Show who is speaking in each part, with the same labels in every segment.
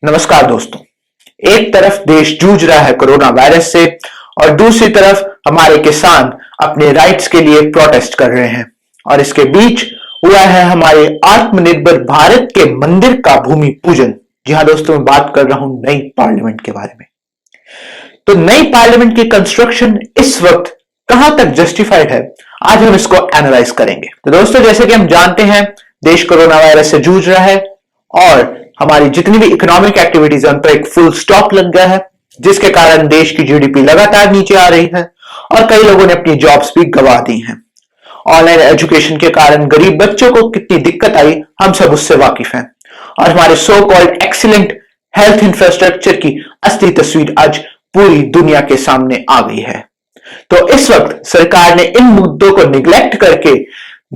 Speaker 1: नमस्कार दोस्तों। एक तरफ देश जूझ रहा है कोरोना वायरस से और दूसरी तरफ हमारे किसान अपने राइट्स के लिए प्रोटेस्ट कर रहे हैं और इसके बीच हुआ है हमारे आत्मनिर्भर भारत के मंदिर का भूमि पूजन। जी हां दोस्तों, मैं बात कर रहा हूं नई पार्लियामेंट के बारे में। तो नई पार्लियामेंट की कंस्ट्रक्शन इस वक्त कहां तक जस्टिफाइड है, आज हम इसको एनालाइज करेंगे। तो दोस्तों, जैसे कि हम जानते हैं देश कोरोना वायरस से जूझ रहा है और हमारी जितनी भी इकोनॉमिक एक्टिविटीज है उन पर एक फुल स्टॉप लग गया है, जिसके कारण देश की जीडीपी लगातार नीचे आ रही है और कई लोगों ने अपनी जॉब्स भी गंवा दी हैं। ऑनलाइन एजुकेशन के कारण गरीब बच्चों को कितनी दिक्कत आई, हम सब उससे वाकिफ हैं और हमारे so called excellent health infrastructure की असली तस्वीर आज पूरी दुनिया के सामने आ गई है। तो इस वक्त सरकार ने इन मुद्दों को निग्लेक्ट करके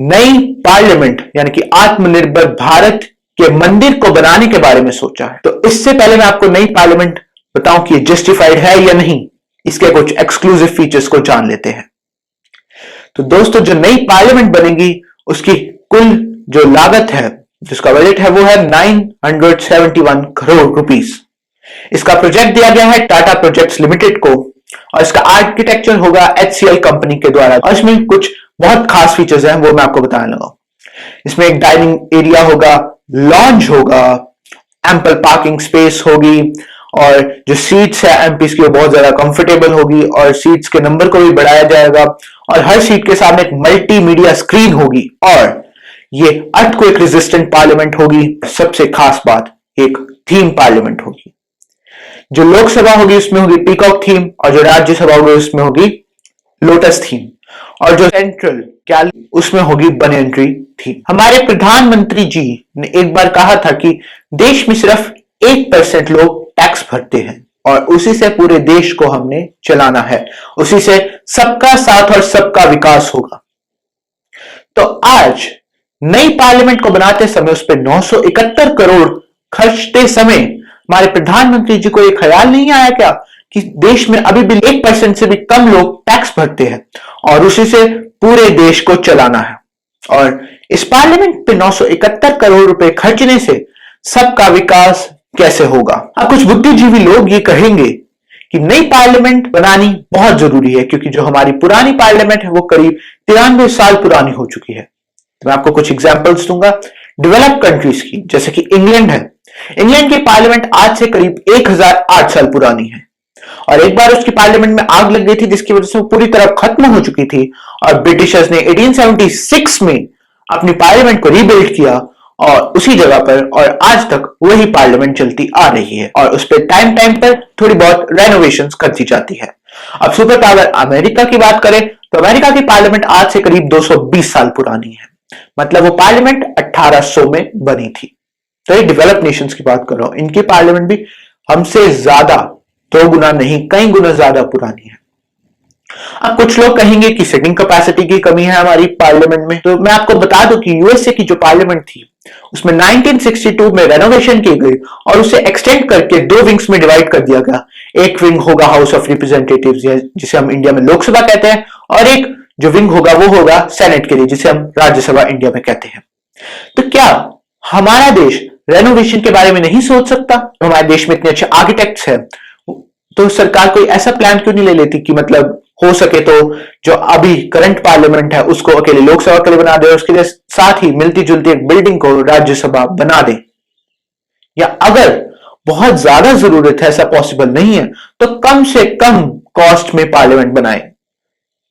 Speaker 1: नई पार्लियामेंट यानी कि आत्मनिर्भर भारत के मंदिर को बनाने के बारे में सोचा है। तो इससे पहले मैं आपको नई पार्लियामेंट बताऊं कि जस्टिफाइड है या नहीं, इसके कुछ एक्सक्लूसिव फीचर्स को जान लेते हैं। तो दोस्तों, जो नई पार्लियामेंट बनेगी उसकी कुल जो लागत है, जिसका बजट है, वो है 971 करोड़ रुपीस। इसका प्रोजेक्ट दिया गया है टाटा प्रोजेक्ट्स लिमिटेड को और इसका आर्किटेक्चर होगा HCL कंपनी के द्वारा और इसमें कुछ बहुत खास फीचर्स हैं, वो मैं आपको बताने लगा। इसमें एक डाइनिंग एरिया होगा, लॉन्ज होगा, एम्पल पार्किंग स्पेस होगी और जो सीट्स है एमपीस की वो बहुत ज्यादा कंफर्टेबल होगी और सीट्स के नंबर को भी बढ़ाया जाएगा और हर सीट के सामने एक मल्टीमीडिया स्क्रीन होगी और ये अर्थक्वेक रेजिस्टेंट पार्लियामेंट होगी। सबसे खास बात, एक थीम पार्लियामेंट होगी। जो लोकसभा होगी उसमें होगी पीकॉक थीम और जो राज्यसभा होगी उसमें होगी लोटस थीम और जो सेंट्रल उसमें होगी बनियन ट्री थीम। हमारे प्रधानमंत्री जी ने एक बार कहा था कि देश में सिर्फ 1% लोग टैक्स भरते हैं और उसी से पूरे देश को हमने चलाना है, उसी से सबका साथ और सबका विकास होगा। तो आज नई पार्लियामेंट को बनाते समय उस पर 971 करोड़ खर्चते समय हमारे प्रधानमंत्री जी को यह ख्याल नहीं आया क्या कि देश में अभी भी 1% से भी कम लोग टैक्स भरते हैं और उसी से पूरे देश को चलाना है। और इस पार्लियामेंट पे 971 करोड़ रुपए खर्चने से सबका विकास कैसे होगा। अब कुछ बुद्धिजीवी लोग ये कहेंगे कि नई पार्लियामेंट बनानी बहुत जरूरी है क्योंकि जो हमारी पुरानी पार्लियामेंट है वो करीब 93 साल पुरानी हो चुकी है। तो मैं आपको कुछ एग्जांपल्स दूंगा डेवलप्ड कंट्रीज की, जैसे कि इंग्लैंड है। इंग्लैंड की पार्लियामेंट आज से करीब 1008 साल पुरानी है और एक बार उसकी पार्लियामेंट में आग लग गई थी जिसकी वजह से वो पूरी तरह खत्म हो चुकी थी और ब्रिटिशर्स ने 1876 में अपनी पार्लियामेंट को रीबिल्ड किया और उसी जगह पर और आज तक वही पार्लियामेंट चलती आ रही है और उस पर टाइम टाइम पर थोड़ी बहुत रेनोवेशंस कर दी जाती है। अब सुपर पावर अमेरिका की बात करें तो अमेरिका की पार्लियामेंट आज से करीब 220 साल पुरानी है, मतलब वो पार्लियामेंट 1800 में बनी थी। तो ये डेवलप्ड नेशंस की बात कर रहा हूं, इनकी पार्लियामेंट भी हमसे ज्यादा, 2 गुना नहीं कई गुना ज्यादा पुरानी है। अब कुछ लोग कहेंगे कि सिटिंग कैपेसिटी की कमी है हमारी पार्लियामेंट में, तो मैं आपको बता दूं कि यूएसए की जो पार्लियामेंट थी उसमें 1962 में रेनोवेशन की गई और उसे एक्सटेंड करके 2 विंग्स में डिवाइड कर दिया गया। एक विंग होगा हाउस ऑफ रिप्रेजेंटेटिव्स जिसे हम इंडिया में लोकसभा कहते हैं और एक जो विंग होगा वो होगा सेनेट के लिए, जिसे हम राज्यसभा इंडिया में कहते हैं। तो क्या हमारा देश रेनोवेशन के बारे में नहीं सोच सकता? हमारे देश में इतने अच्छे आर्किटेक्ट्स हैं तो सरकार कोई ऐसा प्लान क्यों नहीं ले लेती कि मतलब हो सके तो जो अभी करंट पार्लियामेंट है उसको अकेले लोकसभा के लिए बना दे और उसके लिए साथ ही मिलती जुलती एक बिल्डिंग को राज्यसभा बना दे। या अगर बहुत ज्यादा जरूरत है, ऐसा पॉसिबल नहीं है, तो कम से कम कॉस्ट में पार्लियामेंट बनाए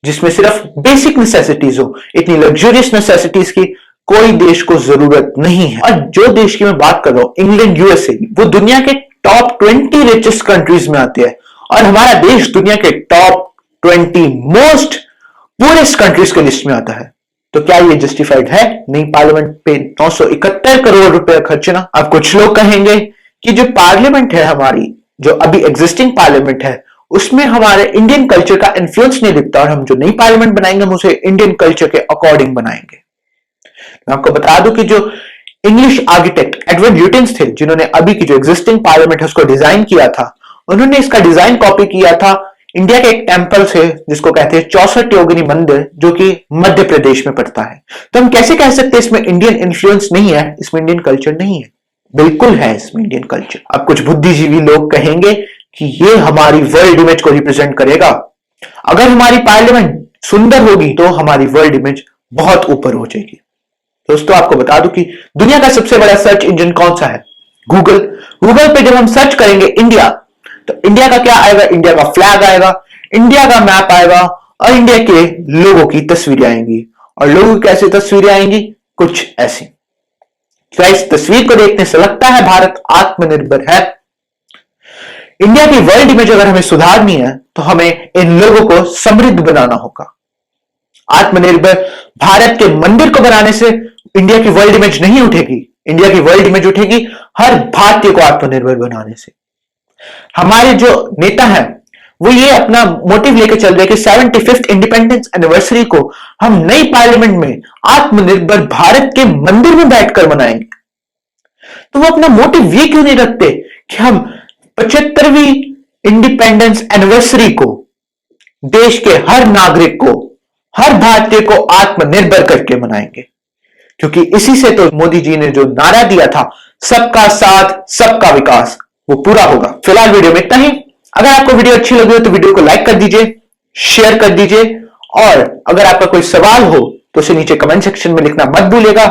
Speaker 1: जिसमें सिर्फ बेसिक नेसेसिटीज हो। इतनी लग्जरियस नेसेसिटीज की कोई देश को जरूरत नहीं है। और जो देश की मैं बात कर रहा हूं इंग्लैंड, यूएसए, वो दुनिया के टॉप 20 रिचेस्ट कंट्रीज में आते हैं और हमारा देश दुनिया के टॉप 20 मोस्ट पुअरेस्ट कंट्रीज के लिस्ट में आता है। तो क्या ये जस्टिफाइड है नई पार्लियामेंट पे 971 करोड़ रुपए खर्चना? अब कुछ लोग कहेंगे कि जो पार्लियामेंट है हमारी, जो अभी एग्जिस्टिंग पार्लियामेंट है, उसमें हमारे इंडियन कल्चर का इन्फ्लुएंस नहीं दिखता और हम जो नई पार्लियामेंट बनाएंगे हम उसे इंडियन कल्चर के अकॉर्डिंग बनाएंगे। मैं आपको बता दूं कि जो इंग्लिश आर्किटेक्ट एडवर्ड ल्यूटिन्स थे, जिन्होंने अभी की जो एग्जिस्टिंग पार्लियामेंट है उसको डिजाइन किया था, उन्होंने इसका डिजाइन कॉपी किया था इंडिया के एक टेंपल से जिसको कहते हैं 64 योगिनी मंदिर, जो कि मध्य प्रदेश में पड़ता है। तो हम कैसे कह सकते हैं इसमें इंडियन इन्फ्लुएंस नहीं है, इसमें इंडियन कल्चर नहीं है? बिल्कुल है इसमें इंडियन कल्चर। अब कुछ बुद्धिजीवी लोग कहेंगे कि ये हमारी वर्ल्ड इमेज को रिप्रेजेंट करेगा। अगर हमारी पार्लियामेंट सुंदर होगी तो हमारी वर्ल्ड इमेज बहुत ऊपर हो जाएगी। दोस्तों आपको बता दूं कि दुनिया का सबसे बड़ा सर्च इंजन कौन सा है? गूगल। गूगल पे जब हम सर्च करेंगे इंडिया, तो इंडिया का क्या आएगा? इंडिया का फ्लैग आएगा, इंडिया का मैप आएगा और इंडिया के लोगों की तस्वीरें आएंगी। और लोगों की कैसी तस्वीरें आएंगी? कुछ ऐसी। क्या इस तस्वीर को देखने से लगता है भारत आत्मनिर्भर है? इंडिया की वर्ल्ड इमेज अगर हमें सुधारनी है तो हमें इन लोगों को समृद्ध बनाना होगा। आत्मनिर्भर भारत के मंदिर को बनाने से इंडिया की वर्ल्ड इमेज नहीं उठेगी। इंडिया की वर्ल्ड इमेज उठेगी हर भारतीय को आत्मनिर्भर बनाने से। हमारे जो नेता हैं वो ये अपना मोटिव लेकर चल रहे कि 75th इंडिपेंडेंस एनिवर्सरी को हम नई पार्लियामेंट में आत्मनिर्भर भारत के मंदिर में बैठकर मनाएंगे। तो वो अपना मोटिव ये क्यों नहीं रखते कि हम 75वीं इंडिपेंडेंस एनिवर्सरी को देश के हर नागरिक को, हर भारतीय को आत्मनिर्भर करके मनाएंगे? क्योंकि इसी से तो मोदी जी ने जो नारा दिया था, सबका साथ सबका विकास, वो पूरा होगा। फिलहाल वीडियो में इतना ही। अगर आपको वीडियो अच्छी लगी हो तो वीडियो को लाइक कर दीजिए, शेयर कर दीजिए और अगर आपका कोई सवाल हो तो उसे नीचे कमेंट सेक्शन में लिखना मत भूलिएगा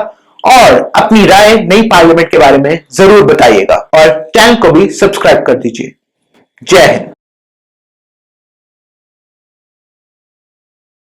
Speaker 1: और अपनी राय नई पार्लियामेंट के बारे में जरूर बताइएगा और चैनल को भी सब्सक्राइब कर दीजिए। जय हिंद।